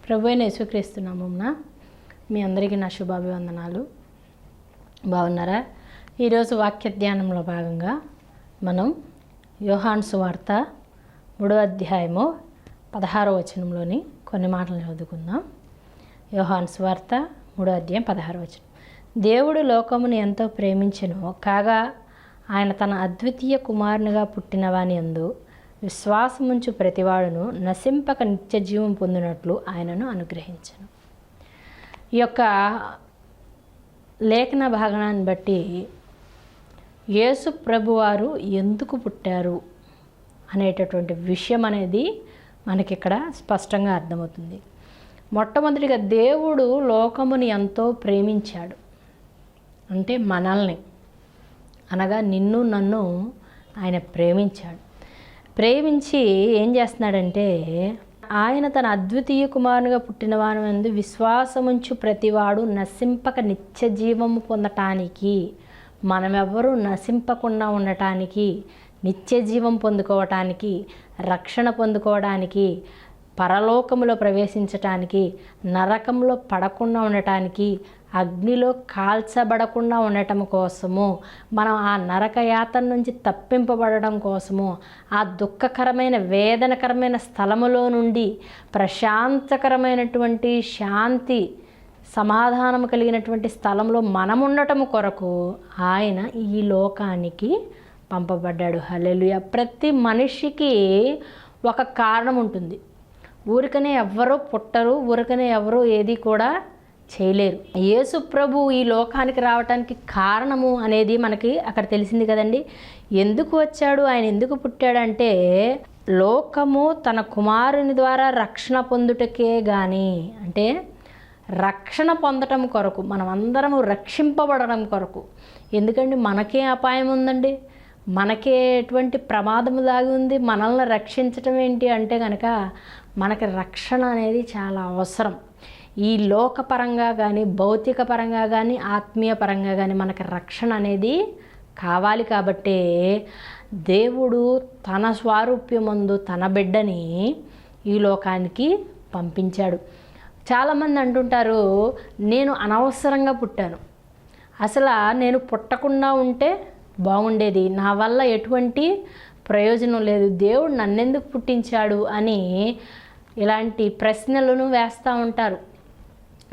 ప్రభువైన యేసుక్రీస్తు నామమున మీ అందరికీ నా శుభాభివందనాలు. బాగున్నారా? ఈరోజు వాక్య ధ్యానంలో భాగంగా మనం యోహాను సువార్త 3వ అధ్యాయము 16వ వచనంలోని కొన్ని మాటలు చదువుకుందాం. యోహాను సువార్త 3వ అధ్యాయం 16వ వచనం. దేవుడు లోకమును ఎంతో ప్రేమించెను, కాగా ఆయన తన అద్వితీయ కుమారునిగా పుట్టిన వాని యందు విశ్వాసముంచు ప్రతివాడును నశింపక నిత్య జీవం పొందినట్లు ఆయనను అనుగ్రహించను. ఈ యొక్క లేఖన భాగాన్ని బట్టి యేసు ప్రభువారు ఎందుకు పుట్టారు అనేటటువంటి విషయం అనేది మనకి ఇక్కడ స్పష్టంగా అర్థమవుతుంది. మొట్టమొదటిగా దేవుడు లోకముని ఎంతో ప్రేమించాడు. అంటే మనల్ని అనగా నిన్ను నన్ను ఆయన ప్రేమించాడు. ప్రేమించి ఏం చేస్తున్నాడంటే ఆయన తన అద్వితీయ కుమారునిగా పుట్టిన వాని యందు విశ్వాసముంచు ప్రతివాడు నశింపక నిత్య జీవము పొందటానికి, మనమెవ్వరూ నశింపకుండా ఉండటానికి, నిత్య జీవం పొందుకోవటానికి, రక్షణ పొందుకోవడానికి, పరలోకములో ప్రవేశించటానికి, నరకంలో పడకుండా ఉండటానికి, అగ్నిలో కాల్చబడకుండా ఉండటం కోసము, మనం ఆ నరకయాతన నుంచి తప్పింపబడడం కోసము, ఆ దుఃఖకరమైన వేదనకరమైన స్థలములో నుండి ప్రశాంతకరమైనటువంటి శాంతి సమాధానం కలిగినటువంటి స్థలంలో మనం ఉండటం కొరకు ఆయన ఈ లోకానికి పంపబడ్డాడు. హల్లెలూయా. ప్రతి మనిషికి ఒక కారణం ఉంటుంది. ఊరికనే ఎవ్వరూ పుట్టరు, ఊరికనే ఎవరు ఏది కూడా చేయలేరు. యేసు ప్రభు ఈ లోకానికి రావటానికి కారణము అనేది మనకి అక్కడ తెలిసింది కదండి. ఎందుకు వచ్చాడు, ఆయన ఎందుకు పుట్టాడంటే లోకము తన కుమారుని ద్వారా రక్షణ పొందుటకే కానీ, అంటే రక్షణ పొందటం కొరకు, మనం అందరము రక్షింపబడడం కొరకు. ఎందుకంటే మనకే అపాయం ఉందండి, మనకే ఎటువంటి ప్రమాదము దాగి ఉంది. మనల్ని రక్షించటం ఏంటి అంటే కనుక మనకి రక్షణ అనేది చాలా అవసరం. ఈ లోకపరంగా కానీ, భౌతిక పరంగా కానీ, ఆత్మీయ పరంగా కానీ మనకి రక్షణ అనేది కావాలి. కాబట్టే దేవుడు తన స్వారూప్యమందు తన బిడ్డని ఈ లోకానికి పంపించాడు. చాలామంది అంటుంటారు, నేను అనవసరంగా పుట్టాను, అసలు నేను పుట్టకుండా ఉంటే బాగుండేది, నా వల్ల ఎటువంటి ప్రయోజనం లేదు, దేవుడు నన్నెందుకు పుట్టించాడు అని ఇలాంటి ప్రశ్నలను వేస్తూ ఉంటారు.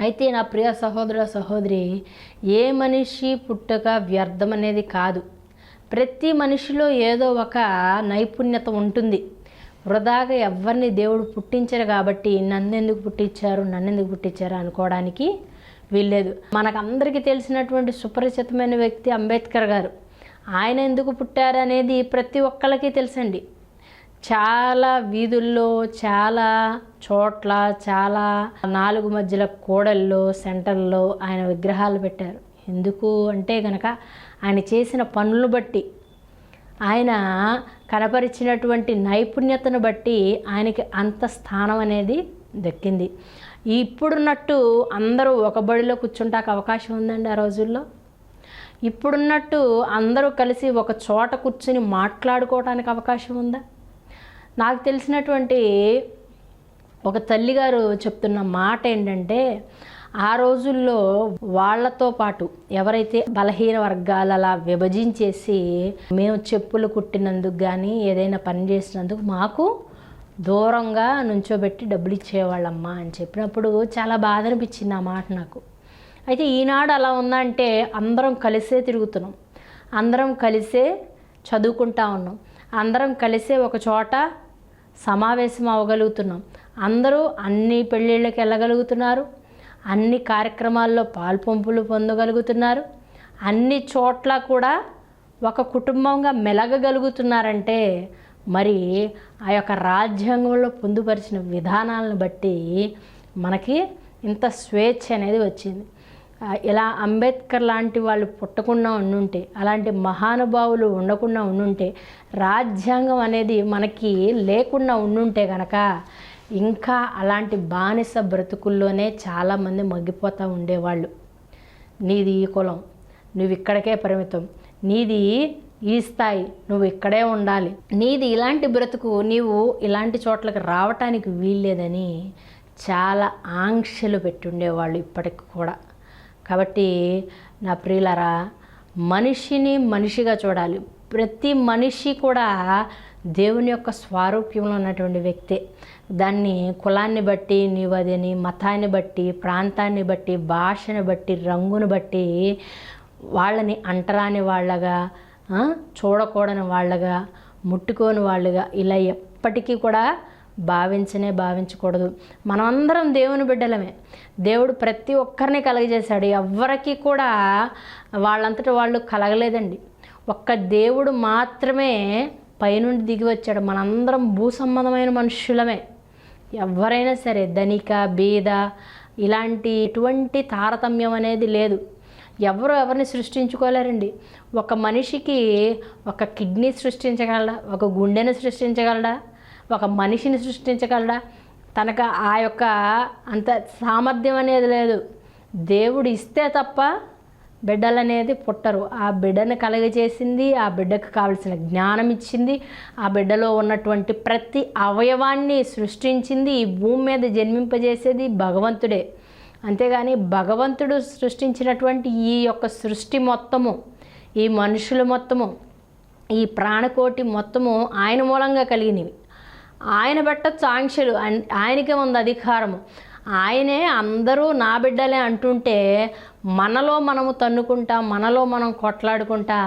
అయితే నా ప్రియ సహోదర సహోదరి, ఏ మనిషి పుట్టుక వ్యర్థం అనేది కాదు. ప్రతి మనిషిలో ఏదో ఒక నైపుణ్యత ఉంటుంది. వృధాగా ఎవరిని దేవుడు పుట్టించరు. కాబట్టి నన్నెందుకు పుట్టించారు అనుకోవడానికి వీల్లేదు. మనకందరికీ తెలిసినటువంటి సుపరిచితమైన వ్యక్తి అంబేద్కర్ గారు. ఆయన ఎందుకు పుట్టారు అనేది ప్రతి ఒక్కళ్ళకి తెలుసండి. చాలా వీధుల్లో, చాలా చోట్ల, చాలా నాలుగు మధ్యల కూడల్లో, సెంటర్లో ఆయన విగ్రహాలు పెట్టారు. ఎందుకు అంటే కనుక ఆయన చేసిన పనులను బట్టి, ఆయన కనపరిచినటువంటి నైపుణ్యతను బట్టి ఆయనకి అంత స్థానం అనేది దక్కింది. ఇప్పుడున్నట్టు అందరూ ఒక బడిలో కూర్చుంటాక అవకాశం ఉందండి ఆ రోజుల్లో? ఇప్పుడున్నట్టు అందరూ కలిసి ఒక చోట కూర్చుని మాట్లాడుకోవడానికి అవకాశం ఉందా? నాకు తెలిసినటువంటి ఒక తల్లిగారు చెప్తున్న మాట ఏంటంటే, ఆ రోజుల్లో వాళ్ళతో పాటు ఎవరైతే బలహీన వర్గాలు అలా విభజించేసి, మేము చెప్పులు కుట్టినందుకు కానీ ఏదైనా పని చేసినందుకు మాకు దూరంగా నుంచోబెట్టి డబ్బులు ఇచ్చేవాళ్ళమ్మా అని చెప్పినప్పుడు చాలా బాధ అనిపించింది ఆ మాట నాకు. అయితే ఈనాడు అలా ఉందంటే అందరం కలిసే తిరుగుతున్నాం, అందరం కలిసే చదువుకుంటా ఉన్నాం, అందరం కలిసే ఒక చోట సమావేశం అవ్వగలుగుతున్నాం, అందరూ అన్ని పెళ్ళిళ్ళకి వెళ్ళగలుగుతున్నారు, అన్ని కార్యక్రమాల్లో పాల్పంపులు పొందగలుగుతున్నారు, అన్ని చోట్ల కూడా ఒక కుటుంబంగా మెలగగలుగుతున్నారంటే మరి ఆ యొక్క రాజ్యాంగంలో పొందుపరిచిన విధానాలను బట్టి మనకి ఇంత స్వేచ్ఛ అనేది వచ్చింది. ఇలా అంబేద్కర్ లాంటి వాళ్ళు పుట్టకుండా ఉండుంటే, అలాంటి మహానుభావులు ఉండకుండా ఉండుంటే, రాజ్యాంగం అనేది మనకి లేకుండా ఉండుంటే కనుక ఇంకా అలాంటి బానిస బ్రతుకుల్లోనే చాలామంది మగ్గిపోతూ ఉండేవాళ్ళు. నీది ఈ కులం, నువ్వు ఇక్కడికే పరిమితం, నీది ఈ స్థాయి, నువ్వు ఇక్కడే ఉండాలి, నీది ఇలాంటి బ్రతుకు, నీవు ఇలాంటి చోట్లకి రావటానికి వీల్లేదని చాలా ఆంక్షలు పెట్టుండేవాళ్ళు ఇప్పటికి కూడా. కాబట్టి నా ప్రియులారా, మనిషిని మనిషిగా చూడాలి. ప్రతి మనిషి కూడా దేవుని యొక్క స్వరూప్యంలో ఉన్నటువంటి వ్యక్తే. దాన్ని కులాన్ని బట్టి, నీవదని, మతాన్ని బట్టి, ప్రాంతాన్ని బట్టి, భాషని బట్టి, రంగుని బట్టి వాళ్ళని అంటరాని వాళ్ళగా, చూడకూడని వాళ్ళగా, ముట్టుకోని వాళ్ళుగా ఇలా ఎప్పటికీ కూడా భావించకూడదు. మనమందరం దేవుని బిడ్డలమే. దేవుడు ప్రతి ఒక్కరిని కలగజేశాడు. ఎవ్వరికి కూడా వాళ్ళంతటా వాళ్ళు కలగలేదండి. ఒక్క దేవుడు మాత్రమే పైనుండి దిగి వచ్చాడు. మనందరం భూ సంబంధమైన మనుషులమే. ఎవరైనా సరే ధనిక బీద ఇలాంటి ఎటువంటి తారతమ్యం అనేది లేదు. ఎవరిని సృష్టించుకోలేరండి. ఒక మనిషికి ఒక కిడ్నీ సృష్టించగలడా? ఒక గుండెని సృష్టించగలడా? ఒక మనిషిని సృష్టించగలడా? తనకు ఆ యొక్క అంత సామర్థ్యం అనేది లేదు. దేవుడు ఇస్తే తప్ప బిడ్డలు అనేది పుట్టరు. ఆ బిడ్డను కలగజేసింది, ఆ బిడ్డకు కావలసిన జ్ఞానం ఇచ్చింది, ఆ బిడ్డలో ఉన్నటువంటి ప్రతి అవయవాన్ని సృష్టించింది, ఈ భూమి మీద జన్మింపజేసేది భగవంతుడే. అంతేగాని భగవంతుడు సృష్టించినటువంటి ఈ యొక్క సృష్టి మొత్తము, ఈ మనుషులు మొత్తము, ఈ ప్రాణకోటి మొత్తము ఆయన మూలంగా కలిగినవి. ఆయన పెట్టచ్చు ఆంక్షలు, ఆయనకే ఉంది అధికారము. ఆయనే అందరూ నా బిడ్డలే అంటుంటే మనలో మనము తన్నుకుంటా, మనలో మనం కొట్లాడుకుంటా,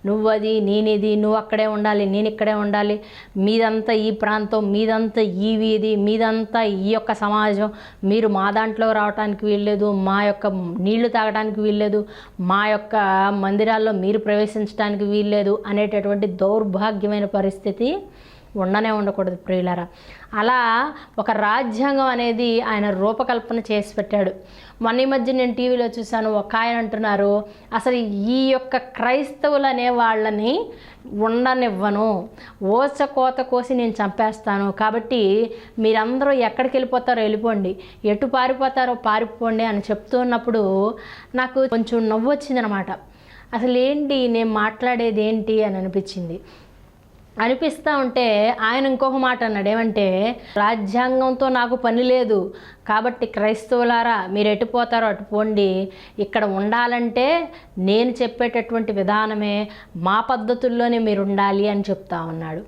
నువ్వది నేనిది, నువ్వు అక్కడే ఉండాలి, నేను ఇక్కడే ఉండాలి, మీదంతా ఈ ప్రాంతం, మీదంతా ఈ వీధి, మీదంతా ఈ యొక్క సమాజం, మీరు మా దాంట్లో రావడానికి వీల్లేదు, మా యొక్క నీళ్లు తాగడానికి వీల్లేదు, మా యొక్క మందిరాల్లో మీరు ప్రవేశించడానికి వీల్లేదు అనేటటువంటి దౌర్భాగ్యమైన పరిస్థితి ఉండకూడదు ప్రియులారా. అలా ఒక రాజ్యాంగం అనేది ఆయన రూపకల్పన చేసి పెట్టాడు. మొన్న ఈ మధ్య నేను టీవీలో చూశాను, ఒక ఆయన అంటున్నారు, అసలు ఈ యొక్క క్రైస్తవులు అనే వాళ్ళని ఉండనివ్వను, కోత కోసి నేను చంపేస్తాను, కాబట్టి మీరందరూ ఎక్కడికి వెళ్ళిపోతారో వెళ్ళిపోండి, ఎటు పారిపోతారో పారిపోండి అని చెప్తున్నప్పుడు నాకు కొంచెం నవ్వు వచ్చిందనమాట. అసలు ఏంటి నేను మాట్లాడేది ఏంటి అని అనిపిస్తూ ఉంటే ఆయన ఇంకొక మాట అన్నాడు. ఏమంటే, రాజ్యాంగంతో నాకు పని లేదు, కాబట్టి క్రైస్తవులారా మీరు ఎటుపోతారో అటు పోండి, ఇక్కడ ఉండాలంటే నేను చెప్పేటటువంటి విధానమే, మా పద్ధతుల్లోనే మీరు ఉండాలి అని చెప్తా ఉన్నాడు.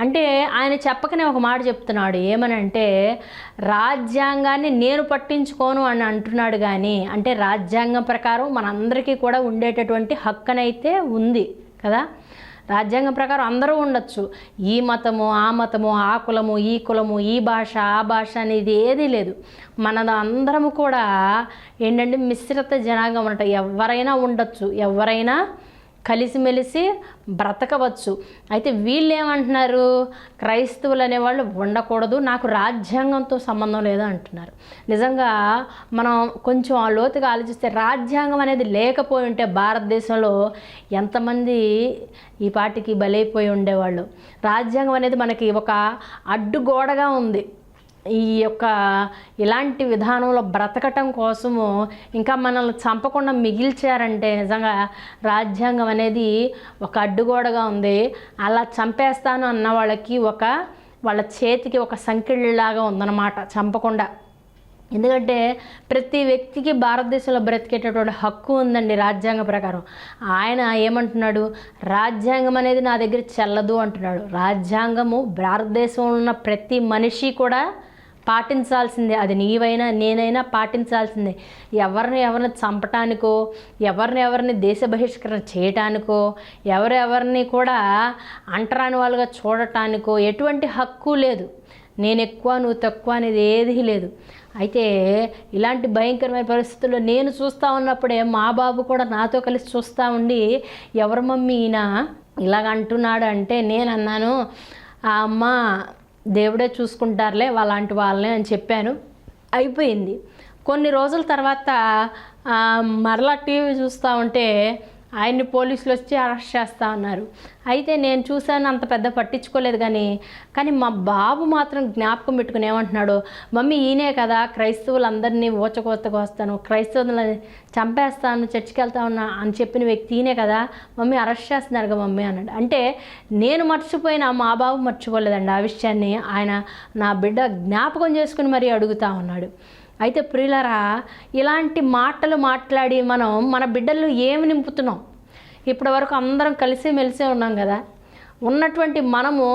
అంటే ఆయన చెప్పకనే ఒక మాట చెప్తున్నాడు. ఏమనంటే, రాజ్యాంగాన్ని నేను పట్టించుకోను అని అంటున్నాడు. కానీ అంటే రాజ్యాంగం ప్రకారం మనందరికీ కూడా ఉండేటటువంటి హక్కునైతే ఉంది కదా. రాజ్యాంగం ప్రకారం అందరూ ఉండొచ్చు. ఈ మతము ఆ మతము, ఆ కులము ఈ కులము, ఈ భాష ఆ భాష అనేది ఏదీ లేదు. మన అందరము కూడా ఏంటంటే మిశ్రిత జనాంగం అనట. ఎవరైనా ఉండొచ్చు, ఎవరైనా కలిసిమెలిసి బ్రతకవచ్చు. అయితే వీళ్ళు ఏమంటున్నారు, క్రైస్తవులు అనేవాళ్ళు ఉండకూడదు, నాకు రాజ్యాంగంతో సంబంధం లేదు అంటున్నారు. నిజంగా మనం కొంచెం లోతుగా ఆలోచిస్తే రాజ్యాంగం అనేది లేకపోయి ఉంటే భారతదేశంలో ఎంతమంది ఈ పాటికి బలైపోయి ఉండేవాళ్ళు. రాజ్యాంగం అనేది మనకి ఒక అడ్డుగోడగా ఉంది. ఈ యొక్క ఇలాంటి విధానంలో బ్రతకటం కోసము ఇంకా మనల్ని చంపకుండా మిగిల్చారంటే నిజంగా రాజ్యాంగం అనేది ఒక అడ్డుగోడగా ఉంది. అలా చంపేస్తాను అన్న వాళ్ళకి వాళ్ళ చేతికి ఒక సంకెళ్ళలాగా ఉందన్నమాట, చంపకుండా. ఎందుకంటే ప్రతి వ్యక్తికి భారతదేశంలో బ్రతికేటటువంటి హక్కు ఉందండి రాజ్యాంగ ప్రకారం. ఆయన ఏమంటున్నాడు, రాజ్యాంగం అనేది నా దగ్గర చెల్లదు అంటున్నాడు. రాజ్యాంగము భారతదేశంలో ఉన్న ప్రతి మనిషి కూడా పాటించాల్సిందే. అది నీవైనా నేనైనా పాటించాల్సిందే. ఎవరిని చంపటానికో, ఎవరిని దేశ బహిష్కరణ చేయటానికో, ఎవరిని కూడా అంటరాని వాళ్ళుగా చూడటానికో ఎటువంటి హక్కు లేదు. నేను ఎక్కువ నువ్వు తక్కువ అనేది ఏదీ లేదు. అయితే ఇలాంటి భయంకరమైన పరిస్థితుల్లో నేను చూస్తూ ఉన్నప్పుడే మా బాబు కూడా నాతో కలిసి చూస్తూ ఉండి, ఎవరు మమ్మీ ఈయన ఇలాగ అంటున్నాడు అంటే నేను అన్నాను, అమ్మ దేవుడే చూసుకుంటారులే వాళ్ళంటి వాళ్ళని అని చెప్పాను. అయిపోయింది. కొన్ని రోజుల తర్వాత మరలా టీవీ చూస్తూ ఉంటే ఆయన్ని పోలీసులు వచ్చి అరెస్ట్ చేస్తూ ఉన్నారు. అయితే నేను చూశాను, అంత పెద్ద పట్టించుకోలేదు. కానీ మా బాబు మాత్రం జ్ఞాపకం పెట్టుకుని ఏమంటున్నాడు, మమ్మీ ఈయనే కదా క్రైస్తవులందరినీ ఊచకోతగా వస్తాను, క్రైస్తవులని చంపేస్తాను, చర్చికి వెళ్తా ఉన్నా అని చెప్పిన వ్యక్తి ఈయనే కదా, మమ్మీ అరెస్ట్ చేస్తున్నారుగా మమ్మీ అన్నాడు. అంటే నేను మర్చిపోయినా మా బాబు మర్చిపోలేదండి ఆ విషయాన్ని. ఆయన నా బిడ్డ జ్ఞాపకం చేసుకుని మరీ అడుగుతూ ఉన్నాడు. అయితే ప్రియులారా, ఇలాంటి మాటలు మాట్లాడి మనం మన బిడ్డల్లో ఏమి నింపుతున్నాం? ఇప్పటి వరకు అందరం కలిసి మెలిసే ఉన్నాం కదా. ఉన్నటువంటి మనము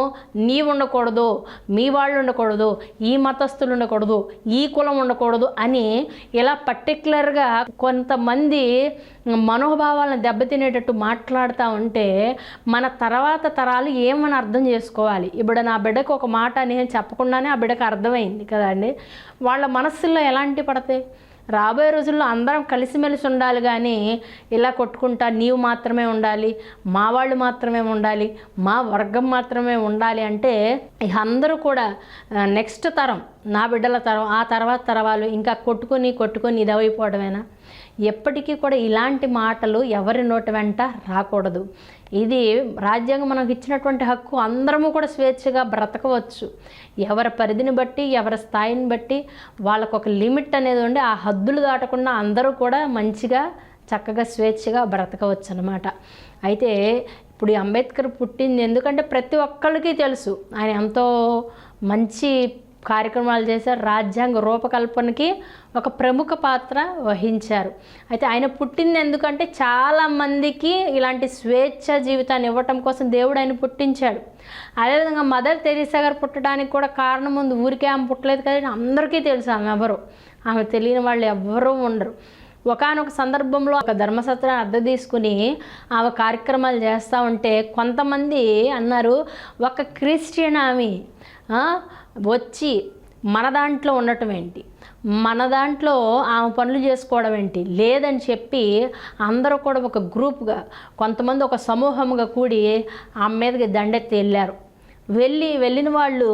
నీ ఉండకూడదు, మీ వాళ్ళు ఉండకూడదు, ఈ మతస్థులు ఉండకూడదు, ఈ కులం ఉండకూడదు అని ఇలా పర్టికులర్గా కొంతమంది మనోభావాలను దెబ్బతినేటట్టు మాట్లాడుతూ ఉంటే మన తర్వాత తరాలు ఏమని అర్థం చేసుకోవాలి? ఇప్పుడు నా బిడ్డకు ఒక మాట నేను చెప్పకుండానే ఆ బిడ్డకు అర్థమైంది కదండి. వాళ్ళ మనస్సుల్లో ఎలాంటి పడతాయి? రాబోయే రోజుల్లో అందరం కలిసిమెలిసి ఉండాలి, కానీ ఇలా కొట్టుకుంటా నీవు మాత్రమే ఉండాలి, మా వాళ్ళు మాత్రమే ఉండాలి, మా వర్గం మాత్రమే ఉండాలి అంటే అందరూ కూడా నెక్స్ట్ తరం, నా బిడ్డల తరం, ఆ తర్వాత తరాలు ఇంకా కొట్టుకొని ఇదైపోవడమేనా? ఎప్పటికీ కూడా ఇలాంటి మాటలు ఎవరి నోటి వెంట రాకూడదు. ఇది రాజ్యాంగం మనకు ఇచ్చినటువంటి హక్కు. అందరము కూడా స్వేచ్ఛగా బ్రతకవచ్చు. ఎవరి పరిధిని బట్టి, ఎవరి స్థాయిని బట్టి వాళ్ళకు ఒక లిమిట్ అనేది ఉండి ఆ హద్దులు దాటకుండా అందరూ కూడా మంచిగా చక్కగా స్వేచ్ఛగా బ్రతకవచ్చు అన్నమాట. అయితే ఇప్పుడు ఈ అంబేద్కర్ పుట్టింది ఎందుకంటే ప్రతి ఒక్కళ్ళకి తెలుసు ఆయన ఎంతో మంచి కార్యక్రమాలు చేశారు, రాజ్యాంగ రూపకల్పనకి ఒక ప్రముఖ పాత్ర వహించారు. అయితే ఆయన పుట్టింది ఎందుకంటే చాలామందికి ఇలాంటి స్వేచ్ఛ జీవితాన్ని ఇవ్వటం కోసం దేవుడు ఆయన పుట్టించాడు. అదేవిధంగా మదర్ తెరీసా గారు పుట్టడానికి కూడా కారణం ఉంది. ఊరికే ఆమె పుట్టలేదు కదా, అందరికీ తెలుసు ఆమె ఎవరు. ఆమె తెలియని వాళ్ళు ఎవ్వరూ ఉండరు. ఒకానొక సందర్భంలో ఒక ధర్మసత్రాన్ని అద్దె తీసుకుని ఆమె కార్యక్రమాలు చేస్తూ ఉంటే కొంతమంది అన్నారు, ఒక క్రిస్టియన్ ఆమె వచ్చి మన దాంట్లో ఉండటం ఏంటి, మన దాంట్లో ఆమె పనులు చేసుకోవడం ఏంటి లేదని చెప్పి అందరూ కూడా ఒక గ్రూప్గా, కొంతమంది ఒక సమూహంగా కూడి ఆమె మీదకి దండెత్తి వెళ్ళిన వాళ్ళు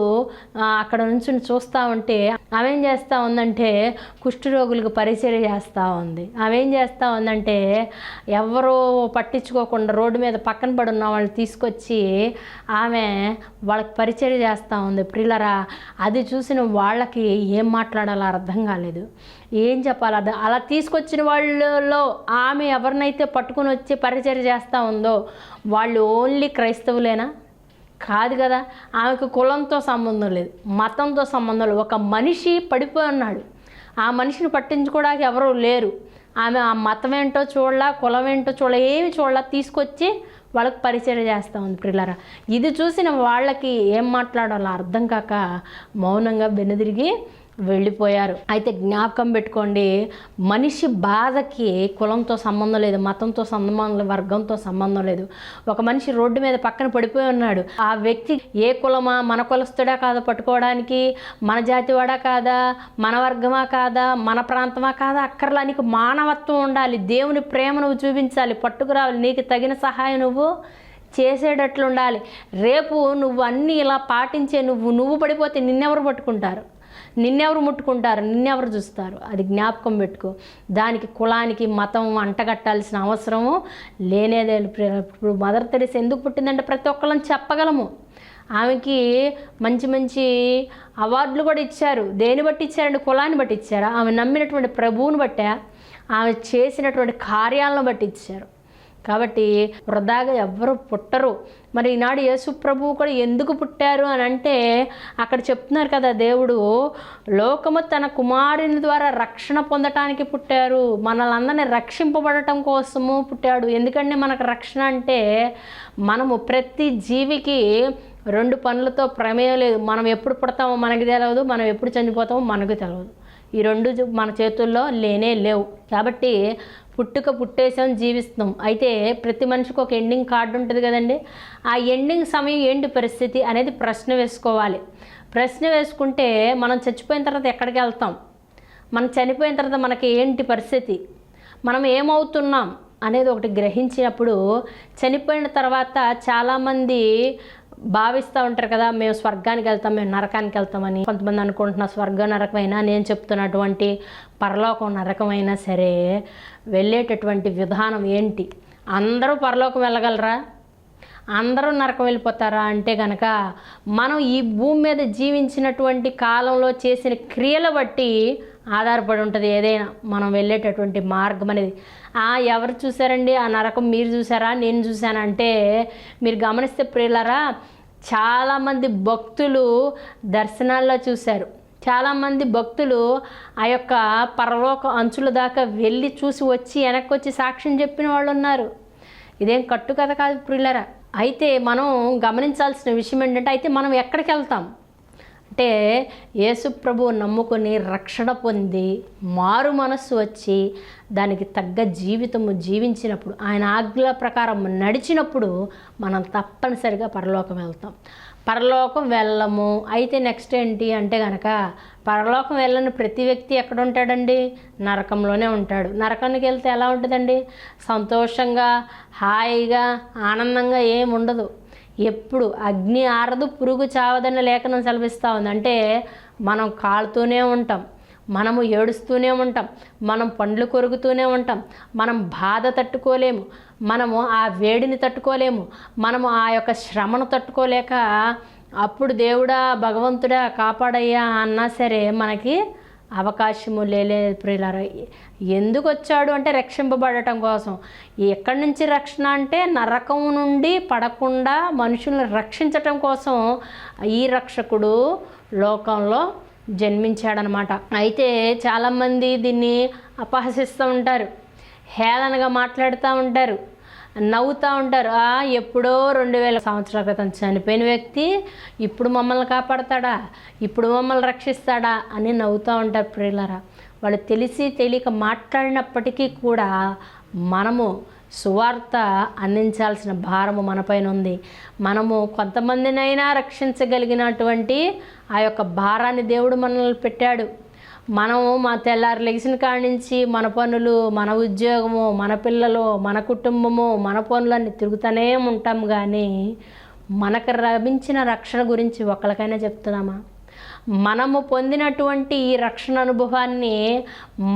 అక్కడ నుంచి చూస్తూ ఉంటే ఆమె ఏం చేస్తూ ఉందంటే కుష్ఠరోగులకు పరిచర్య చేస్తూ ఉంది. ఆమె ఏం చేస్తూ ఉందంటే ఎవరో పట్టించుకోకుండా రోడ్డు మీద పక్కన పడున్న వాళ్ళు తీసుకొచ్చి ఆమె వాళ్ళకి పరిచర్య చేస్తూ ఉంది. ప్రియులరా, అది చూసిన వాళ్ళకి ఏం మాట్లాడాలో అర్థం కాలేదు, ఏం చెప్పాలి. అలా తీసుకొచ్చిన వాళ్ళలో ఆమె ఎవరినైతే పట్టుకుని వచ్చి పరిచర్య చేస్తూ ఉందో వాళ్ళు ఓన్లీ క్రైస్తవులేనా? కాదు కదా. ఆమెకు కులంతో సంబంధం లేదు, మతంతో సంబంధం లేదు. ఒక మనిషి పడిపోయి ఉన్నాడు, ఆ మనిషిని పట్టించుకోవడానికి ఎవరూ లేరు. ఆమె ఆ మతం ఏంటో చూడలా, కులం ఏంటో చూడలా, ఏమి చూడలా, తీసుకొచ్చి వాళ్ళకి పరిచయం చేస్తూ ఉంది. ప్రియులారా, ఇది చూసిన వాళ్ళకి ఏం మాట్లాడాలో అర్థం కాక మౌనంగా వెనుదిరిగి వెళ్ళిపోయారు. అయితే జ్ఞాపకం పెట్టుకోండి, మనిషి బాధకి కులంతో సంబంధం లేదు, మతంతో సంబంధం లేదు, వర్గంతో సంబంధం లేదు. ఒక మనిషి రోడ్డు మీద పక్కన పడిపోయి ఉన్నాడు. ఆ వ్యక్తి ఏ కులమా, మన కులస్తుడా కాదా పట్టుకోవడానికి, మన జాతివాడా కాదా, మన వర్గమా కాదా, మన ప్రాంతమా కాదా, అక్కర్లా. నీకు మానవత్వం ఉండాలి, దేవుని ప్రేమ నువ్వు చూపించాలి, పట్టుకురావాలి, నీకు తగిన సహాయం నువ్వు చేసేటట్లు ఉండాలి. రేపు నువ్వు అన్నీ ఇలా పాటించే నువ్వు పడిపోతే నిన్నెవరు పట్టుకుంటారు, నిన్నెవరు ముట్టుకుంటారు, నిన్నెవరు చూస్తారు? అది జ్ఞాపకం పెట్టుకో. దానికి కులానికి మతం అంటగట్టాల్సిన అవసరము లేనేదే. ఇప్పుడు మదర్ తెరీసా ఎందుకు పుట్టిందంటే ప్రతి ఒక్కళ్ళని చెప్పగలము. ఆమెకి మంచి మంచి అవార్డులు కూడా ఇచ్చారు. దేని బట్టి ఇచ్చారంటే కులాన్ని బట్టి ఇచ్చారా? ఆమె నమ్మినటువంటి ప్రభువుని బట్టా, ఆమె చేసినటువంటి కార్యాలను బట్టి ఇచ్చారు. కాబట్టి వృధాగా ఎవ్వరు పుట్టరు. మరి ఈనాడు యేసు ప్రభువు కూడా ఎందుకు పుట్టారు అని అంటే అక్కడ చెప్తున్నారు కదా, దేవుడు లోకము తన కుమారుని ద్వారా రక్షణ పొందటానికి పుట్టారు, మనల్ని అందరినీ రక్షింపబడటం కోసము పుట్టాడు. ఎందుకంటే మనకు రక్షణ అంటే మనము ప్రతి జీవికి రెండు పనులతో ప్రమేయం లేదు. మనం ఎప్పుడు పుడతామో మనకి తెలియదు, మనం ఎప్పుడు చనిపోతామో మనకు తెలియదు. ఈ రెండు మన చేతుల్లో లేవు. కాబట్టి పుట్టేసాం, జీవిస్తున్నాం. అయితే ప్రతి మనిషికి ఒక ఎండింగ్ కార్డు ఉంటుంది కదండి. ఆ ఎండింగ్ సమయం ఏంటి పరిస్థితి అనేది ప్రశ్న వేసుకోవాలి. ప్రశ్న వేసుకుంటే మనం చచ్చిపోయిన తర్వాత ఎక్కడికి వెళ్తాం, మనం చనిపోయిన తర్వాత మనకి ఏంటి పరిస్థితి, మనం ఏమవుతున్నాం అనేది ఒకటి గ్రహించినప్పుడు చనిపోయిన తర్వాత చాలామంది భావిస్తూ ఉంటారు కదా, మేము స్వర్గానికి వెళ్తాం, మేము నరకానికి వెళ్తామని. కొంతమంది అనుకుంటున్నా స్వర్గం నరకమైనా, నేను చెప్తున్నటువంటి పరలోకం నరకమైనా సరే వెళ్ళేటటువంటి విధానం ఏంటి అందరూ పరలోకం వెళ్ళగలరా? అందరూ నరకం వెళ్ళిపోతారా? అంటే కనుక మనం ఈ భూమి మీద జీవించినటువంటి కాలంలో చేసిన క్రియల బట్టి ఆధారపడి ఉంటుంది ఏదైనా మనం వెళ్ళేటటువంటి మార్గం అనేది. ఎవరు చూసారండి ఆ నరకం? మీరు చూసారా? నేను చూశానంటే మీరు గమనిస్తే ప్రియులారా, చాలామంది భక్తులు దర్శనాల్లో చూశారు. చాలామంది భక్తులు ఆ యొక్క పరలోక అంచుల దాకా వెళ్ళి చూసి వచ్చి వెనక్కి వచ్చి సాక్ష్యం చెప్పిన వాళ్ళు ఉన్నారు. ఇదేం కట్టు కథ కాదు ప్రియులారా. అయితే మనం గమనించాల్సిన విషయం ఏంటంటే, అయితే మనం ఎక్కడికి వెళ్తాం అంటే, యేసు ప్రభువు నమ్ముకొని రక్షణ పొంది మారు మనస్సు వచ్చి దానికి తగ్గ జీవితము జీవించినప్పుడు, ఆయన ఆజ్ఞల ప్రకారం నడిచినప్పుడు మనం తప్పనిసరిగా పరలోకం వెళ్తాం. పరలోకం వెళ్ళము అయితే నెక్స్ట్ ఏంటి అంటే కనుక, పరలోకం వెళ్ళని ప్రతి వ్యక్తి ఎక్కడ ఉంటాడండి? నరకంలోనే ఉంటాడు. నరకానికి వెళ్తే ఎలా ఉంటుందండి? సంతోషంగా, హాయిగా, ఆనందంగా ఏముండదు. ఎప్పుడు అగ్ని ఆరదు, పురుగు చావదన్న లేఖనం సెలవిస్తూ ఉంది. అంటే మనం కాలుతూనే ఉంటాం, మనము ఏడుస్తూనే ఉంటాం, మనం పండ్లు కొరుకుతూనే ఉంటాం, మనం బాధ తట్టుకోలేము, మనము ఆ వేడిని తట్టుకోలేము, మనము ఆ యొక్క శ్రమను తట్టుకోలేక అప్పుడు దేవుడా భగవంతుడా కాపాడయ్యా అన్నా సరే మనకి అవకాశము లేదు ప్రియులారా. ఎందుకు వచ్చాడు అంటే రక్షింపబడటం కోసం. ఎక్కడి నుంచి రక్షణ అంటే నరకం నుండి పడకుండా మనుషులను రక్షించటం కోసం ఈ రక్షకుడు లోకంలో జన్మించాడనమాట. అయితే చాలామంది దీన్ని అపహసిస్తూ ఉంటారు, హేళనగా మాట్లాడుతూ ఉంటారు, నవ్వుతూ ఉంటారు. ఎప్పుడో 2000 సంవత్సరాల క్రితం చనిపోయిన వ్యక్తి ఇప్పుడు మమ్మల్ని కాపాడతాడా, ఇప్పుడు మమ్మల్ని రక్షిస్తాడా అని నవ్వుతూ ఉంటారు ప్రియులారా. వాళ్ళు తెలిసి తెలియక మాట్లాడినప్పటికీ కూడా మనము సువార్త అందించాల్సిన భారము మనపైన ఉంది. మనము కొంతమందినైనా రక్షించగలిగినటువంటి ఆ యొక్క భారాన్ని దేవుడు మనల్ని పెట్టాడు. మనము మా తెల్లారి లెగిసిన కాడి నుంచి మన పనులు, మన ఉద్యోగము, మన పిల్లలు, మన కుటుంబము, మన పనులన్నీ తిరుగుతూనే ఉంటాం. కానీ మనకు లభించిన రక్షణ గురించి ఒకరికైనా చెప్తున్నామా? మనము పొందినటువంటి ఈ రక్షణ అనుభవాన్ని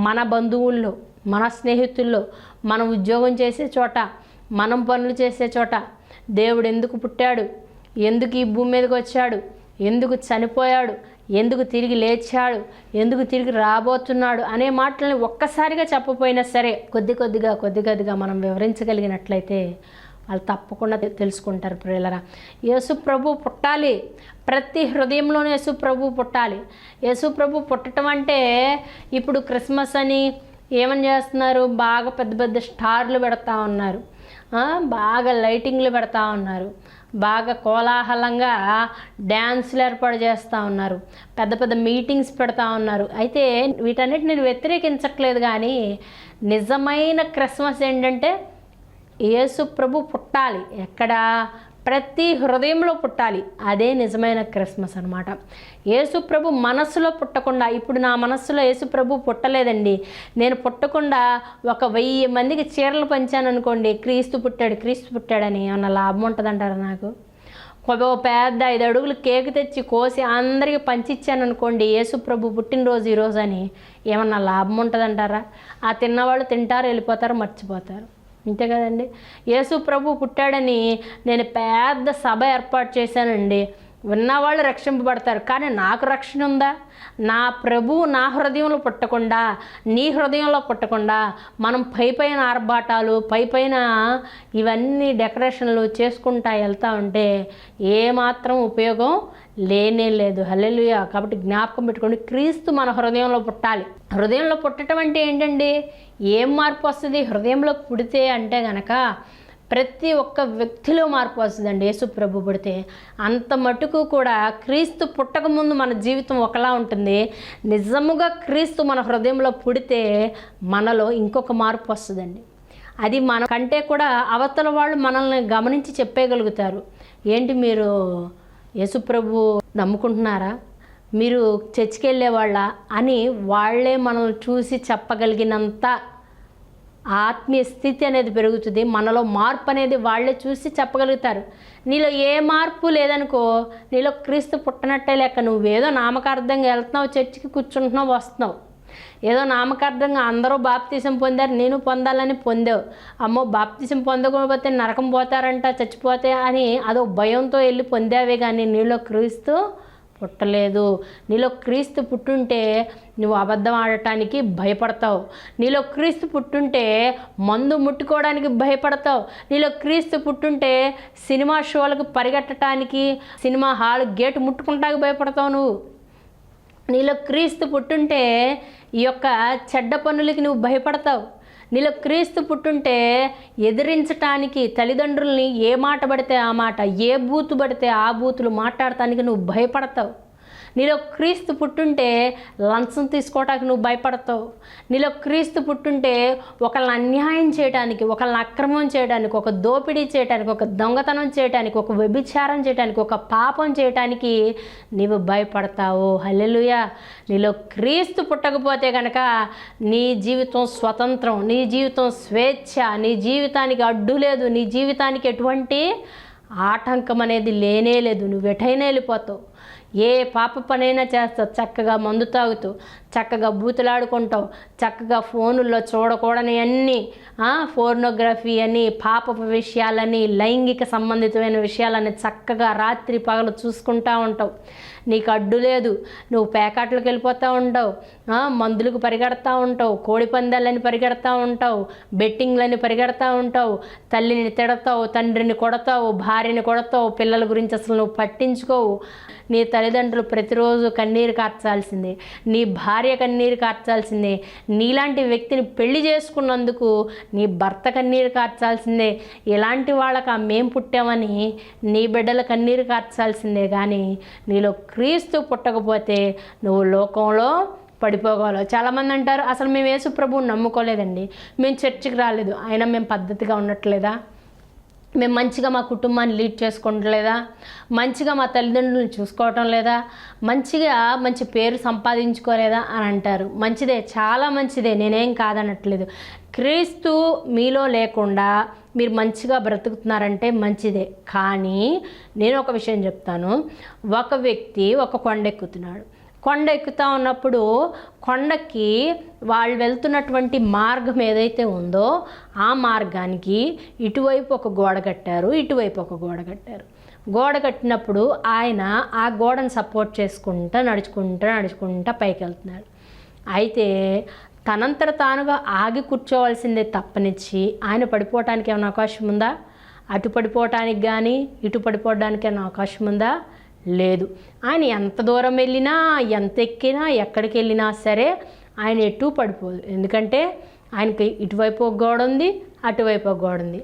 మన బంధువుల్లో, మన స్నేహితుల్లో, మనం ఉద్యోగం చేసే చోట, మనం పనులు చేసే చోట దేవుడు ఎందుకు పుట్టాడు, ఎందుకు ఈ భూమి మీదకి వచ్చాడు, ఎందుకు చనిపోయాడు, ఎందుకు తిరిగి లేచాడు, ఎందుకు తిరిగి రాబోతున్నాడు అనే మాటల్ని ఒక్కసారిగా చెప్పపోయినా సరే కొద్ది కొద్దిగా మనం వివరించగలిగినట్లయితే వాళ్ళు తప్పకుండా తెలుసుకుంటారు ప్రియులరా. యేసు ప్రభు పుట్టాలి, ప్రతి హృదయంలోనూ యేసు ప్రభు పుట్టాలి. యేసు ప్రభు పుట్టడం అంటే ఇప్పుడు క్రిస్మస్ అని ఏమని చేస్తున్నారు? బాగా పెద్ద పెద్ద స్టార్లు పెడతా ఉన్నారు, బాగా లైటింగ్లు పెడతా ఉన్నారు, బాగా కోలాహలంగా డ్యాన్సులు ఏర్పాటు చేస్తూ ఉన్నారు, పెద్ద పెద్ద మీటింగ్స్ పెడతా ఉన్నారు. అయితే వీటన్నిటి నేను వ్యతిరేకించట్లేదు, కానీ నిజమైన క్రిస్మస్ ఏంటంటే యేసు ప్రభు పుట్టాలి. ఎక్కడ? ప్రతి హృదయంలో పుట్టాలి. అదే నిజమైన క్రిస్మస్ అనమాట. యేసు ప్రభు మనస్సులో పుట్టకుండా, ఇప్పుడు నా మనస్సులో యేసు ప్రభు పుట్టలేదండి, నేను పుట్టకుండా 1000 మందికి చీరలు పంచాను అనుకోండి, క్రీస్తు పుట్టాడని ఏమన్నా లాభం ఉంటుందంటారా? నాకు పెద్ద 5 అడుగులు కేక్ తెచ్చి కోసి అందరికీ పంచిచ్చాను అనుకోండి, యేసు ప్రభు పుట్టినరోజు ఈరోజు అని, ఏమన్నా లాభం ఉంటుందంటారా? ఆ తిన్నవాళ్ళు తింటారు, వెళ్ళిపోతారు, మర్చిపోతారు. అంతే కదండి. యేసు ప్రభు పుట్టాడని నేను పెద్ద సభ ఏర్పాటు చేశానండి, విన్నవాళ్ళు రక్షింపబడతారు, కానీ నాకు రక్షణ ఉందా? నా ప్రభువు నా హృదయంలో పుట్టకుండా, నీ హృదయంలో పుట్టకుండా మనం పైన ఆర్భాటాలు, పైన ఇవన్నీ డెకరేషన్లు చేసుకుంటా వెళ్తూ ఉంటే ఏమాత్రం ఉపయోగం లేనే లేదు. హల్లెలూయా. కాబట్టి జ్ఞాపకం పెట్టుకోండి, క్రీస్తు మన హృదయంలో పుట్టాలి. హృదయంలో పుట్టడం అంటే ఏంటండి? ఏం మార్పు వస్తుంది హృదయంలో పుడితే అంటే గనక? ప్రతి ఒక్క వ్యక్తిలో మార్పు వస్తుందండి యేసు ప్రభు పుడితే. అంత మటుకు కూడా క్రీస్తు పుట్టకముందు మన జీవితం ఒకలా ఉంటుంది, నిజముగా క్రీస్తు మన హృదయంలో పుడితే మనలో ఇంకొక మార్పు వస్తుందండి. అది మన కంటే కూడా అవతల వాళ్ళు మనల్ని గమనించి చెప్పేయగలుగుతారు, ఏంటి మీరు యేసు ప్రభు నమ్ముకుంటున్నారా, మీరు చర్చికి వెళ్ళేవాళ్ళ అని వాళ్ళే మనల్ని చూసి చెప్పగలిగినంత ఆత్మీయ స్థితి అనేది పెరుగుతుంది. మనలో మార్పు అనేది వాళ్ళే చూసి చెప్పగలుగుతారు. నీలో ఏ మార్పు లేదనుకో, నీలో క్రీస్తు పుట్టనట్టే లెక్క. నువ్వేదో నామకార్థంగా వెళ్తున్నావు, చర్చికి కూర్చుంటున్నావు, వస్తున్నావు, ఏదో నామకార్థంగా అందరూ బాప్తిసం పొందారు, నేను పొందాలని పొందావు. అమ్మో బాప్తిసం పొందకపోతే నరకం పోతారంట, చచ్చిపోతే అని అదో భయంతో వెళ్ళి పొందావే కానీ నీలో క్రీస్తు పుట్టలేదు. నీలో క్రీస్తు పుట్టుంటే నువ్వు అబద్ధం ఆడటానికి భయపడతావు. నీలో క్రీస్తు పుట్టుంటే మందు ముట్టుకోవడానికి భయపడతావు. నీలో క్రీస్తు పుట్టుంటే సినిమా షోలకు పరిగెట్టడానికి, సినిమా హాల్ గేటు ముట్టుకుంటానికి భయపడతావు. నువ్వు నీలో క్రీస్తు పుట్టుంటే ఈ యొక్క చెడ్డ పనులకి నువ్వు భయపడతావు. నీలో క్రీస్తు పుట్టుంటే ఎదిరించటానికి తల్లిదండ్రుల్ని ఏ మాట పడితే ఆ మాట, ఏ బూతు పడితే ఆ బూతులు మాట్లాడటానికి నువ్వు భయపడతావు. నీలో క్రీస్తు పుట్టుంటే లంచం తీసుకోవటానికి నువ్వు భయపడతావు. నీలో క్రీస్తు పుట్టుంటే ఒకళ్ళని అన్యాయం చేయడానికి, ఒకళ్ళని అక్రమం చేయడానికి, ఒక దోపిడీ చేయడానికి, ఒక దొంగతనం చేయడానికి, ఒక వ్యభిచారం చేయడానికి, ఒక పాపం చేయడానికి నీవు భయపడతావు. హల్లెలూయా. నీలో క్రీస్తు పుట్టకపోతే కనుక నీ జీవితం స్వతంత్రం, నీ జీవితం స్వేచ్ఛ, నీ జీవితానికి అడ్డు లేదు, నీ జీవితానికి ఎటువంటి ఆటంకం అనేది లేనే లేదు. నువ్వు ఎటైనా వెళ్ళిపోతావు, ఏ పాప పనైనా చేస్తావు. చక్కగా మందు తాగుతావు, చక్కగా బూతులాడుకుంటావు, చక్కగా ఫోనుల్లో చూడకూడని అన్నీ, ఫోర్నోగ్రఫీ అని, పాపపు విషయాలని, లైంగిక సంబంధితమైన విషయాలని చక్కగా రాత్రి పగలు చూసుకుంటూ ఉంటావు. నీకు అడ్డు లేదు. నువ్వు పేకాట్లకు వెళ్ళిపోతూ ఉంటావు, మందులకు పరిగెడతా ఉంటావు, కోడి పందాలని పరిగెడతా ఉంటావు, బెట్టింగ్లని పరిగెడతా ఉంటావు, తల్లిని తిడతావు, తండ్రిని కొడతావు, భార్యని కొడతావు, పిల్లల గురించి అసలు నువ్వు పట్టించుకోవు. నీ తల్లిదండ్రులు ప్రతిరోజు కన్నీరు కార్చాల్సిందే, నీ భార్య కన్నీరు కార్చాల్సిందే, నీలాంటి వ్యక్తిని పెళ్లి చేసుకున్నందుకు నీ భర్త కన్నీరు కార్చాల్సిందే. ఇలాంటి వాళ్ళకి మేం పుట్టామని నీ బిడ్డల కన్నీరు కార్చాల్సిందే. కానీ నీలో క్రీస్తు పుట్టకపోతే నువ్వు లోకంలో పడిపోగలవు. చాలామంది అంటారు, అసలు మేము యేసు ప్రభువుని నమ్ముకోలేదండి, మేము చర్చికి రాలేదు, అయినా మేము పద్ధతిగా ఉండట్లేదా, మేము మంచిగా మా కుటుంబాన్ని లీడ్ చేసుకోవట్లేదా, మంచిగా మా తల్లిదండ్రులను చూసుకోవటం లేదా, మంచి పేరు సంపాదించుకోలేదా అని అంటారు. మంచిదే, చాలా మంచిదే, నేనేం కాదనట్లేదు. క్రీస్తు మీలో లేకుండా మీరు మంచిగా బ్రతుకుతున్నారంటే మంచిదే. కానీ నేను ఒక విషయం చెప్తాను. ఒక వ్యక్తి ఒక కొండ ఎక్కుతున్నాడు. కొండ ఎక్కుతూ ఉన్నప్పుడు కొండకి వాళ్ళు వెళ్తున్నటువంటి మార్గం ఏదైతే ఉందో ఆ మార్గానికి ఇటువైపు ఒక గోడ కట్టారు, ఇటువైపు ఒక గోడ కట్టారు. గోడ కట్టినప్పుడు ఆయన ఆ గోడను సపోర్ట్ చేసుకుంటూ నడుచుకుంటూ పైకి వెళ్తున్నారు. అయితే తనంతట తానుగా ఆగి కూర్చోవలసిందే తప్పనిచ్చి ఆయన పడిపోవటానికి ఏమైనా అవకాశం ఉందా? అటు పడిపోవటానికి కానీ ఇటు పడిపోవడానికి ఏమైనా అవకాశం ఉందా? లేదు. ఆయన ఎంత దూరం వెళ్ళినా, ఎంత ఎక్కినా, ఎక్కడికి వెళ్ళినా సరే ఆయన ఎటు పడిపోదు. ఎందుకంటే ఆయనకి ఇటువైపు ఒక గోడ ఉంది, అటువైపు ఒక గోడ ఉంది.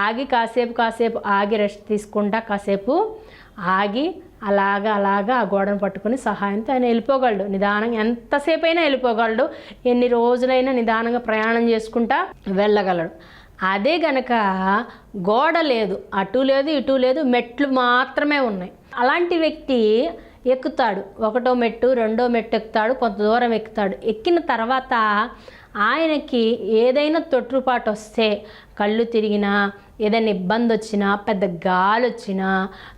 ఆగి కాసేపు ఆగి రెస్ట్ తీసుకుంటా కాసేపు ఆగి అలాగా ఆ గోడను పట్టుకుని సహాయంతో ఆయన వెళ్ళిపోగలడు. నిదానంగా ఎంతసేపు అయినా వెళ్ళిపోగలడు. ఎన్ని రోజులైనా నిదానంగా ప్రయాణం చేసుకుంటా వెళ్ళగలడు. అదే గనక గోడ లేదు, అటు లేదు ఇటు లేదు, మెట్లు మాత్రమే ఉన్నాయి. అలాంటి వ్యక్తి ఎక్కుతాడు, ఒకటో మెట్టు రెండో మెట్టు ఎక్కుతాడు, కొంత దూరం ఎక్కుతాడు. ఎక్కిన తర్వాత ఆయనకి ఏదైనా తొట్టుపాటు వస్తే, కళ్ళు తిరిగినా, ఏదైనా ఇబ్బంది వచ్చినా, పెద్ద గాలి వచ్చినా,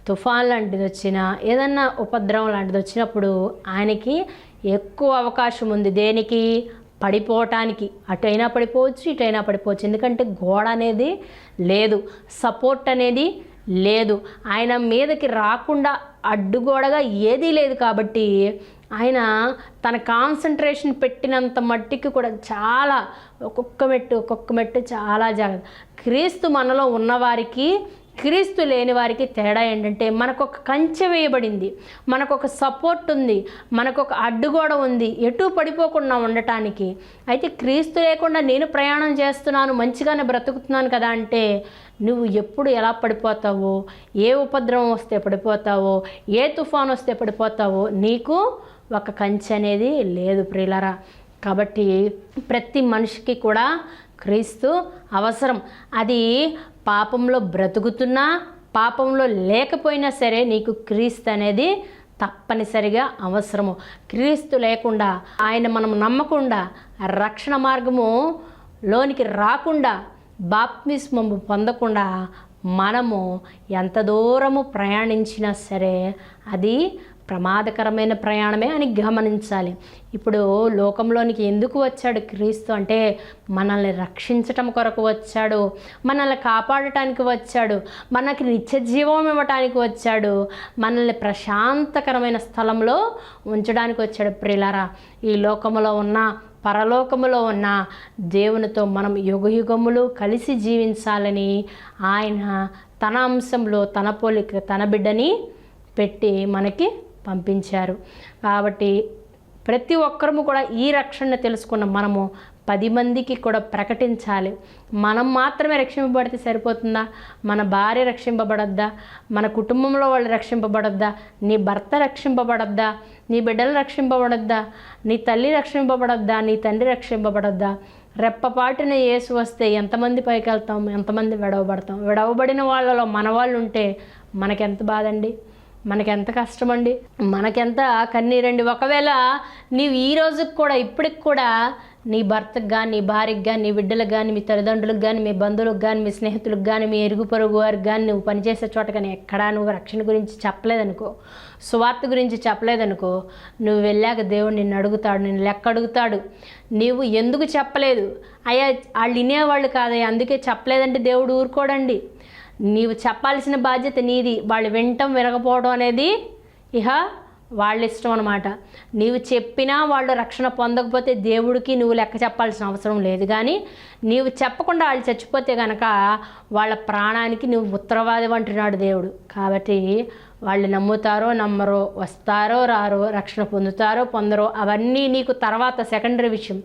తుఫాన్ లాంటిది వచ్చినా, ఏదన్నా ఉపద్రవం లాంటిది వచ్చినప్పుడు ఆయనకి ఎక్కువ అవకాశం ఉంది. దేనికి? పడిపోవటానికి. అటైనా పడిపోవచ్చు, ఇటైనా పడిపోవచ్చు. ఎందుకంటే గోడ అనేది లేదు, సపోర్ట్ అనేది లేదు, ఆయన మీదకి రాకుండా అడ్డుగోడగా ఏదీ లేదు. కాబట్టి ఆయన తన కాన్సన్ట్రేషన్ పెట్టినంత మట్టికి కూడా చాలా ఒక్కొక్క మెట్టు చాలా జాగ్రత్త. క్రీస్తు మనలో ఉన్నవారికి, క్రీస్తు లేని వారికి తేడా ఏంటంటే, మనకొక కంచె వేయబడింది, మనకొక సపోర్ట్ ఉంది, మనకొక అడ్డుగోడ ఉంది ఎటు పడిపోకుండా ఉండటానికి. అయితే క్రీస్తు లేకుండా నేను ప్రయాణం చేస్తున్నాను, మంచిగానే బ్రతుకుతున్నాను కదా అంటే, నువ్వు ఎప్పుడు ఎలా పడిపోతావో, ఏ ఉపద్రవం వస్తే పడిపోతావో, ఏ తుఫాన్ వస్తే పడిపోతావో, నీకు ఒక కంచె అనేది లేదు ప్రియులారా. కాబట్టి ప్రతి మనిషికి కూడా క్రీస్తు అవసరం. అది పాపంలో బ్రతుకుతున్నా, పాపంలో లేకపోయినా సరే నీకు క్రీస్తు అనేది తప్పనిసరిగా అవసరము. క్రీస్తు లేకుండా, ఆయన మనం నమ్మకుండా, రక్షణ మార్గము లోనికి రాకుండా, బాప్తిస్మము పొందకుండా మనము ఎంత దూరము ప్రయాణించినా సరే అది ప్రమాదకరమైన ప్రయాణమే అని గమనించాలి. ఇప్పుడు లోకంలోనికి ఎందుకు వచ్చాడు క్రీస్తు అంటే మనల్ని రక్షించటం కొరకు వచ్చాడు, మనల్ని కాపాడటానికి వచ్చాడు, మనకి నిత్య జీవం ఇవ్వటానికి వచ్చాడు, మనల్ని ప్రశాంతకరమైన స్థలంలో ఉంచడానికి వచ్చాడు. ప్రియులారా, ఈ లోకములో ఉన్న పరలోకములో ఉన్న దేవునితో మనం యుగయుగములు కలిసి జీవించాలని ఆయన తన అంశంలో తన పోలిక తన బిడ్డని పెట్టి మనకి పంపించారు. కాబట్టి ప్రతి ఒక్కరము కూడా ఈ రక్షణను తెలుసుకున్న మనము 10 మందికి కూడా ప్రకటించాలి. మనం మాత్రమే రక్షింపబడితే సరిపోతుందా? మన భార్య రక్షింపబడద్దా? మన కుటుంబంలో వాళ్ళు రక్షింపబడద్దా? నీ భర్త రక్షింపబడద్దా? నీ బిడ్డలు రక్షింపబడద్దా? నీ తల్లి రక్షింపబడద్దా? నీ తండ్రి రక్షింపబడద్దా? రెప్పపాటున యేసు వస్తే ఎంతమంది పైకి వెళ్తాం, ఎంతమంది విడవబడతాం? విడవబడిన వాళ్ళలో మన వాళ్ళు ఉంటే మనకెంత బాధండి, మనకెంత కష్టమండి, మనకెంత కన్నీరండి. ఒకవేళ నీవు ఈ రోజుకి కూడా ఇప్పటికి కూడా నీ భర్తకు కానీ, నీ భార్యకు కానీ, నీ బిడ్డలకు కానీ, మీ తల్లిదండ్రులకు కానీ, మీ బంధువులకు కానీ, మీ స్నేహితులకు కానీ, మీ ఇరుగు పొరుగు వారికి కానీ, నువ్వు పనిచేసే చోట కానీ ఎక్కడా నువ్వు రక్షణ గురించి చెప్పలేదనుకో, సువార్త గురించి చెప్పలేదనుకో, నువ్వు వెళ్ళాక దేవుడు నిన్ను అడుగుతాడు, నిన్ను లెక్క అడుగుతాడు. నీవు ఎందుకు చెప్పలేదు? అయ్యా వాళ్ళు వినేవాళ్ళు కాదయ్యా అందుకే చెప్పలేదంటే దేవుడు ఊరుకోడండి. నీవు చెప్పాల్సిన బాధ్యత నీది. వాళ్ళు వినటం వినకపోవడం అనేది ఇహ వాళ్ళ ఇష్టం అన్నమాట. నీవు చెప్పినా వాళ్ళు రక్షణ పొందకపోతే దేవుడికి నువ్వు లెక్క చెప్పాల్సిన అవసరం లేదు. కానీ నీవు చెప్పకుండా వాళ్ళు చచ్చిపోతే కనుక వాళ్ళ ప్రాణానికి నువ్వు ఉత్తరవాది అంటున్నాడు దేవుడు. కాబట్టి వాళ్ళు నమ్ముతారో నమ్మరో, వస్తారో రారో, రక్షణ పొందుతారో పొందరో, అవన్నీ నీకు తర్వాత సెకండరీ విషయం.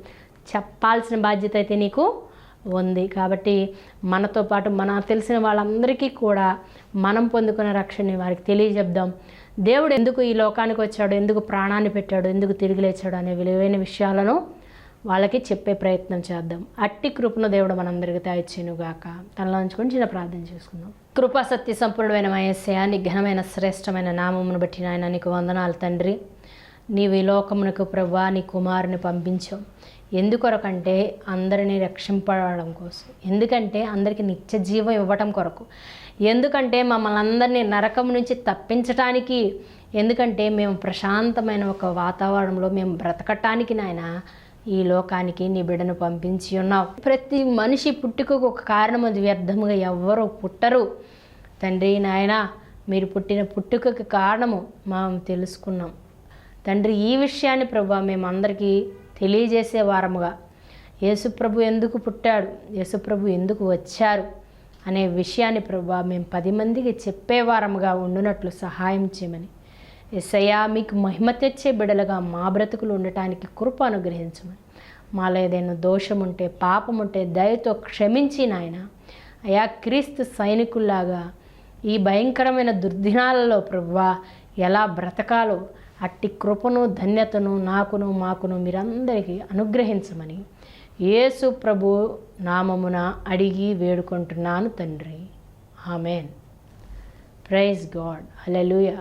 చెప్పాల్సిన బాధ్యత అయితే నీకు ఉంది. కాబట్టి మనతో పాటు మన తెలిసిన వాళ్ళందరికీ కూడా మనం పొందుకున్న రక్షణని వారికి తెలియజెప్దాం. దేవుడు ఎందుకు ఈ లోకానికి వచ్చాడు, ఎందుకు ప్రాణాన్ని పెట్టాడు, ఎందుకు తిరిగి లేచాడు అనే విలువైన విషయాలను వాళ్ళకి చెప్పే ప్రయత్నం చేద్దాం. అట్టి కృపను దేవుడు మనందరికీ దయచేయునుగాక. తనలో ఉంచుకొని చిన్న ప్రార్థన చేసుకుందాం. కృపా సత్య సంపూర్ణమైన యేసయ్యా, నీ ఘనమైన శ్రేష్టమైన నామమును బట్టి నాయన నీకు వందనాలు తండ్రి. నీవు ఈ లోకమునకు ప్రభువా నీ కుమారుని పంపించావు. ఎందుకొరకంటే అందరినీ రక్షింపడం కోసం, ఎందుకంటే అందరికీ నిత్య జీవం ఇవ్వటం కొరకు, ఎందుకంటే మమ్మల్ని అందరినీ నరకం నుంచి తప్పించటానికి, ఎందుకంటే మేము ప్రశాంతమైన ఒక వాతావరణంలో మేము బ్రతకటానికి నాయన ఈ లోకానికి నీ బిడ్డను పంపించి ఉన్నావు. ప్రతి మనిషి పుట్టుకకు ఒక కారణం, అది వ్యర్థముగా ఎవ్వరూ పుట్టరు తండ్రి. నాయన మీరు పుట్టిన పుట్టుకకు కారణము మనం తెలుసుకున్నాం తండ్రి. ఈ విషయాన్ని ప్రభు మేమందరికీ తెలియజేసే వారముగా, యేసుప్రభు ఎందుకు పుట్టాడు, యేసుప్రభు ఎందుకు వచ్చారు అనే విషయాన్ని ప్రభు మేము 10 మందికి చెప్పేవారముగా ఉండునట్లు సహాయం చేయమని, యేసయ్యా మీకు మహిమ తెచ్చే బిడలుగా మా బ్రతుకులు ఉండటానికి కృప అనుగ్రహించమని, మాలో ఏదైనా దోషం ఉంటే పాపం ఉంటే దయతో క్షమించి నాయన అయా క్రీస్తు సైనికుల్లాగా ఈ భయంకరమైన దుర్దినాలలో ప్రభువా ఎలా బ్రతకాలో అట్టి కృపను ధన్యతను నాకును మాకును మీరందరికీ అనుగ్రహించమని యేసు ప్రభు నామమున అడిగి వేడుకుంటున్నాను తండ్రి. ఆమెన్. Praise God. హల్లెలూయా.